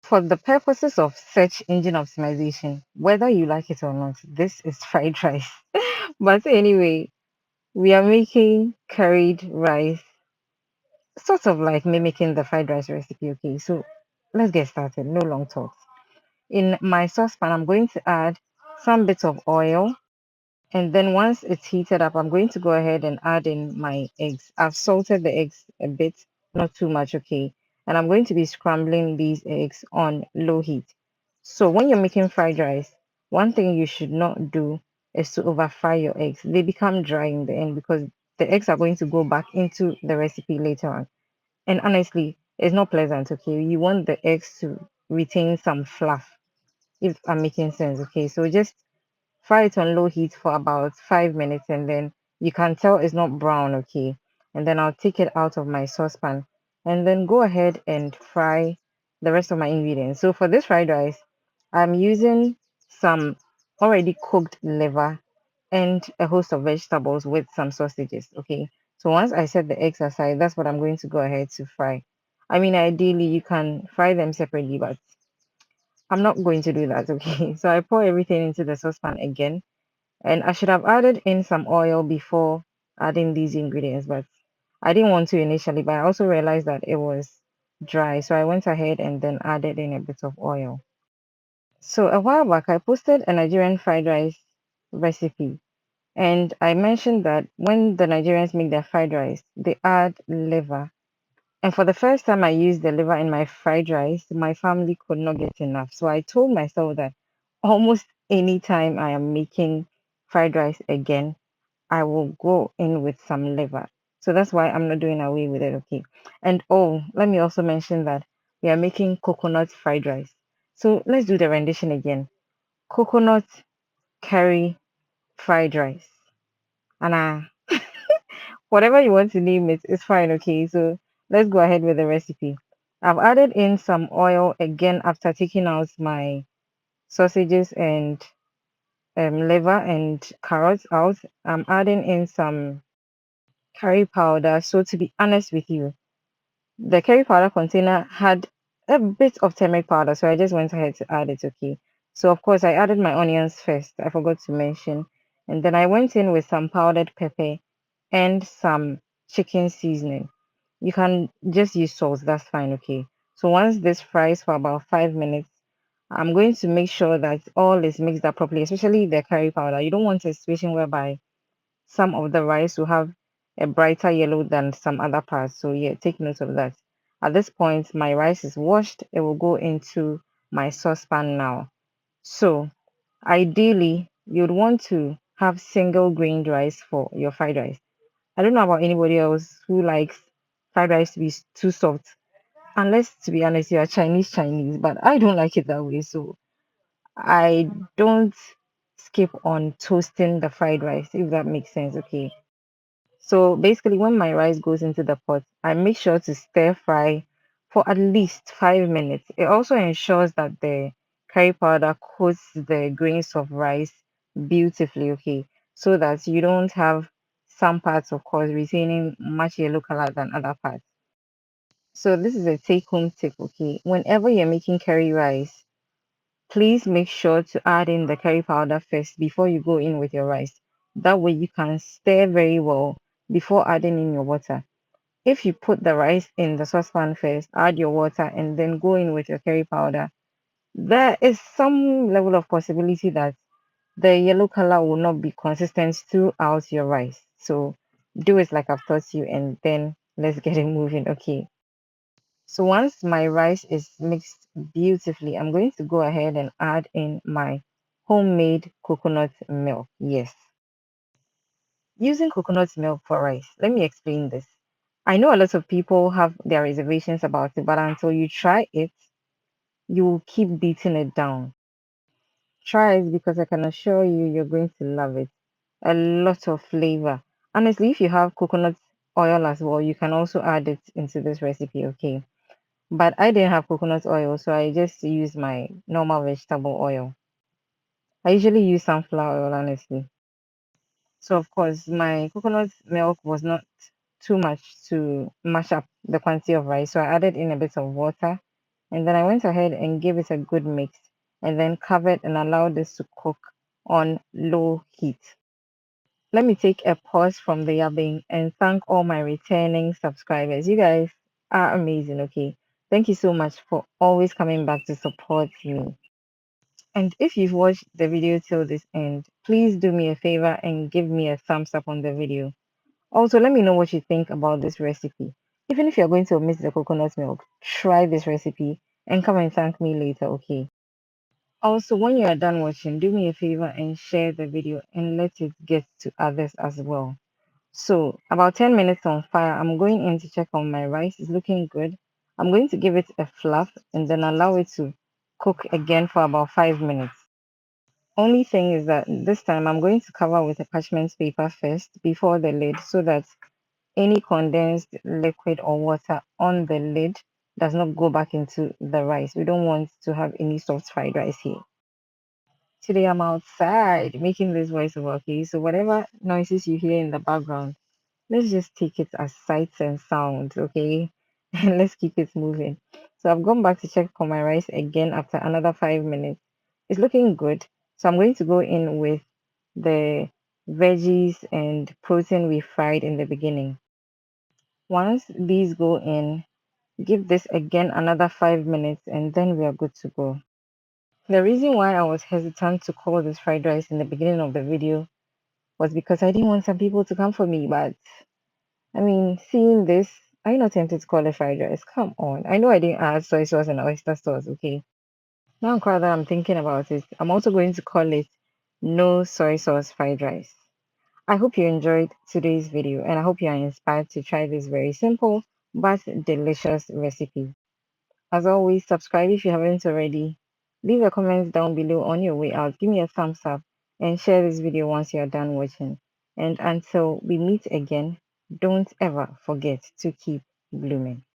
For the purposes of search engine optimization, whether you like it or not, this is fried rice. But anyway, we are making curried rice, sort of like mimicking the fried rice recipe. Okay, so let's get started. No long talks. In my saucepan, I'm going to add some bits of oil. And then once it's heated up, I'm going to go ahead and add in my eggs. I've salted the eggs a bit, not too much, okay? And I'm going to be scrambling these eggs on low heat. So when you're making fried rice, one thing you should not do is to over fry your eggs. They become dry in the end because the eggs are going to go back into the recipe later on. And honestly, it's not pleasant, okay? You want the eggs to retain some fluff, if I'm making sense, okay? So just fry it on low heat for about 5 minutes, and then you can tell it's not brown, okay? And then I'll take it out of my saucepan and then go ahead and fry the rest of my ingredients. So for this fried rice, I'm using some already cooked liver and a host of vegetables with some sausages, okay? So once I set the eggs aside, that's what I'm going to go ahead to fry. I mean, ideally, you can fry them separately, but I'm not going to do that, okay? So I pour everything into the saucepan again, and I should have added in some oil before adding these ingredients, but I didn't want to initially, but I also realized that it was dry. So I went ahead and then added in a bit of oil. So a while back, I posted a Nigerian fried rice recipe. And I mentioned that when the Nigerians make their fried rice, they add liver. And for the first time I used the liver in my fried rice, my family could not get enough. So I told myself that almost any time I am making fried rice again, I will go in with some liver. So that's why I'm not doing away with it, okay? And oh, let me also mention that we are making coconut fried rice. So let's do the rendition again. Coconut curry fried rice. And whatever you want to name it, it's fine, okay? So let's go ahead with the recipe. I've added in some oil again after taking out my sausages and liver and carrots out. I'm adding in some curry powder. So to be honest with you, the curry powder container had a bit of turmeric powder, so I just went ahead to add it, okay? So of course I added my onions first, I forgot to mention. And then I went in with some powdered pepper and some chicken seasoning. You can just use salt, that's fine, okay? So once this fries for about 5 minutes, I'm going to make sure that all is mixed up properly, especially the curry powder. You don't want a situation whereby some of the rice will have a brighter yellow than some other parts. So yeah, take note of that. At this point, my rice is washed. It will go into my saucepan now. So ideally, you'd want to have single grained rice for your fried rice. I don't know about anybody else who likes fried rice to be too soft. Unless, to be honest, you are Chinese, but I don't like it that way. So I don't skip on toasting the fried rice, if that makes sense. Okay. So basically, when my rice goes into the pot, I make sure to stir fry for at least 5 minutes. It also ensures that the curry powder coats the grains of rice beautifully, okay, so that you don't have some parts, of course, retaining much yellow color than other parts. So this is a take-home tip, okay. Whenever you're making curry rice, please make sure to add in the curry powder first before you go in with your rice. That way you can stir very well before adding in your water. If you put the rice in the saucepan first, add your water, and then go in with your curry powder, there is some level of possibility that the yellow color will not be consistent throughout your rice. So do it like I've taught you, and then let's get it moving. Okay. So once my rice is mixed beautifully, I'm going to go ahead and add in my homemade coconut milk. Yes, using coconut milk for rice. Let me explain this. I know a lot of people have their reservations about it, but until you try it, you will keep beating it down. Try it because I can assure you you're going to love it. A lot of flavor. Honestly, if you have coconut oil as well, you can also add it into this recipe, okay? But I didn't have coconut oil, so I just used my normal vegetable oil. I usually use sunflower oil, honestly. So, of course, my coconut milk was not too much to mash up the quantity of rice. So I added in a bit of water And then I went ahead and gave it a good mix and then covered and allowed this to cook on low heat. Let me take a pause from the yabbing and thank all my returning subscribers. You guys are amazing, okay? Thank you so much for always coming back to support me. And if you've watched the video till this end, please do me a favor and give me a thumbs up on the video. Also, let me know what you think about this recipe. Even if you're going to omit the coconut milk, try this recipe and come and thank me later, okay? Also, when you are done watching, do me a favor and share the video and let it get to others as well. So, about 10 minutes on fire, I'm going in to check on my rice. It's looking good. I'm going to give it a fluff and then allow it to cook again for about 5 minutes. Only thing is that this time I'm going to cover with a parchment paper first before the lid so that any condensed liquid or water on the lid does not go back into the rice. We don't want to have any soft fried rice here. Today I'm outside making this voiceover, okay? So whatever noises you hear in the background, let's just take it as sights and sounds, okay? And let's keep it moving. So I've gone back to check on my rice again after another 5 minutes. It's looking good. So I'm going to go in with the veggies and protein we fried in the beginning. Once these go in, give this again another 5 minutes and then we are good to go. The reason why I was hesitant to call this fried rice in the beginning of the video was because I didn't want some people to come for me, but I mean, seeing this, are you not tempted to call it fried rice? Come on. I know I didn't add soy sauce and oyster sauce, okay? Now, that I'm thinking about it, I'm also going to call it no soy sauce fried rice. I hope you enjoyed today's video and I hope you are inspired to try this very simple but delicious recipe. As always, subscribe if you haven't already. Leave a comment down below on your way out. Give me a thumbs up and share this video once you are done watching. And until we meet again, don't ever forget to keep blooming.